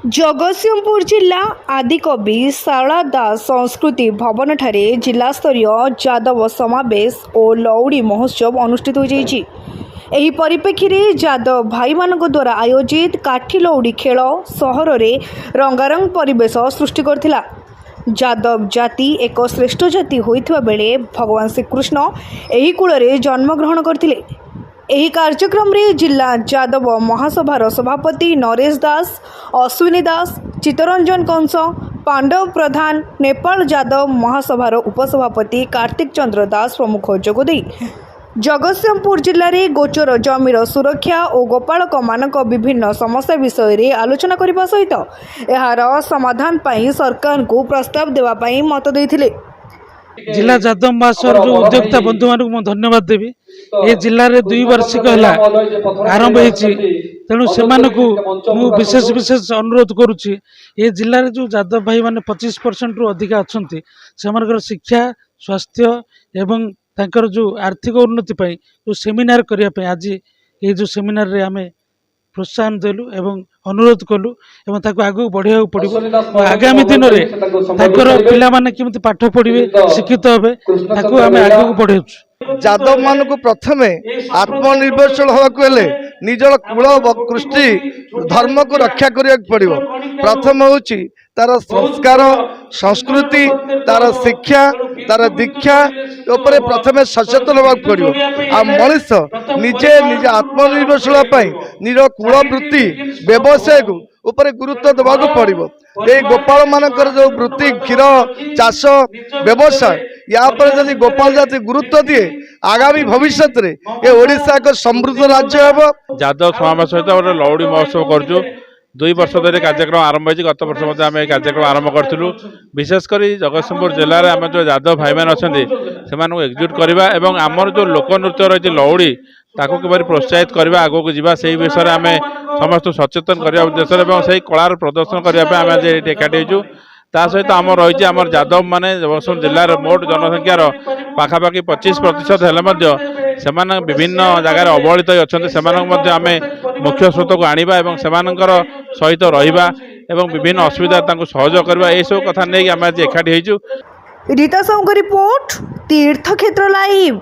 जगतसिंहपुर जिला आदिकवि शारदा दास संस्कृति भवन ठारे जिला स्तरीय यादव समावेश और लौड़ी महोत्सव अनुष्ठित हो जाइछि। एही परिप्रेक्षी रे यादव भाई मानक द्वारा आयोजित काठी लौड़ी खेल सहर रे रंगारंग परिवेश सृष्टि करथिला। यादव जाति एक श्रेष्ठ जाति होइथिबा बेले भगवान श्रीकृष्ण एही कूल रे जन्म ग्रहण करथिले। एही कार्यक्रम रे जिला यादव महासभार सभापति नरेश दास, अश्विनी दास, चित्तरंजन कंस, पांडव प्रधान, नेपाल यादव महासभार उपसभापति कार्तिक चंद्र दास प्रमुख जोगदे जगतसिंहपुर जिले में गोचर जमीर सुरक्षा और गोपालक मानक विभिन्न समस्या विषय रे आलोचना करने सहित यार समाधान पाई सरकार को प्रस्ताव देवाई मत देथिले। जिला यादव महासभा जो उद्योक्ता बंधु मानक धन्यवाद देवी। ये जिले में 2 वार्षिक आरंभ होती तेणु से विशेष विशेष अनुरोध करुच्ची ये जिले में जो यादव भाई मैंने 25% रु अधिक अच्छा से शिक्षा स्वास्थ्य एवं तांकर जो आर्थिक उन्नति पाई जो सेमिनार करने आज ये जो सेमिनार रे आमे प्रोत्साहन देलु एवं अनुरोध कलु एवं ताको आगु बढ़िया पड़ो आगामी दिन में पिला माने केमति पाठ पढ़िबे शिक्षित हेबे ताको आमे आगु बढ़ेछु। यादव मान को प्रथमे आत्मनिर्भरशील होगा निजर कूल कृष्टि धर्म को रक्षा करिया पड़िबो। प्रथम होची तार संस्कार संस्कृति तार शिक्षा तार दीक्षा उपरे प्रथमे सचेतन होगा पड़िबो। आ मनुष्य निजे निजे आत्मनिर्भरशील पाई निज कूल वृत्ति व्यवसाय को ऊपर गुरुत्व देवाक पड़िबो। ये गोपाल मानकर जो वृत्ति क्षीर चाष व्यवसाय या पर यदि गोपाल जाति गुरुत्व दिए आगामी भविष्य रे ये ओडिशा एक समृद्ध राज्य हेबो। यादव समावेश सहित गोटे लौड़ी महोत्सव करजु 2 वर्ष धरी कार्यक्रम आरंभ होती। गत वर्ष मध्य आम कार्यक्रम आरंभ करूँ। विशेषकर जगतसिंहपुर जिले में आम जो यादव भाई मैंने अच्छा से एकजुट करवा और आमर जो लोकनृत्य रही लौड़ी ताको किपरि प्रोत्साहित करवा आगो को जीवा से विषय में आम समस्त सचेतन करने उद्देश्य और से कलार प्रदर्शन करने आम आज एकाठी होचु। ता सहित आम रही आम यादव माने जगतसिंहपुर जिलार मोट जनसंख्यार पाखापाखि 25% हेले से विभिन्न जगार अवहेलित अच्छा से आम मुख्य स्रोत को आनिबा एवं सेमानंकर सहित रहिबा एवं विभिन्न असुविधा सहयोग करबा ए सब कथा नै आम आज एकाठी होइछु। रीता साहू रिपोर्ट तीर्थक्षेत्र लाइव।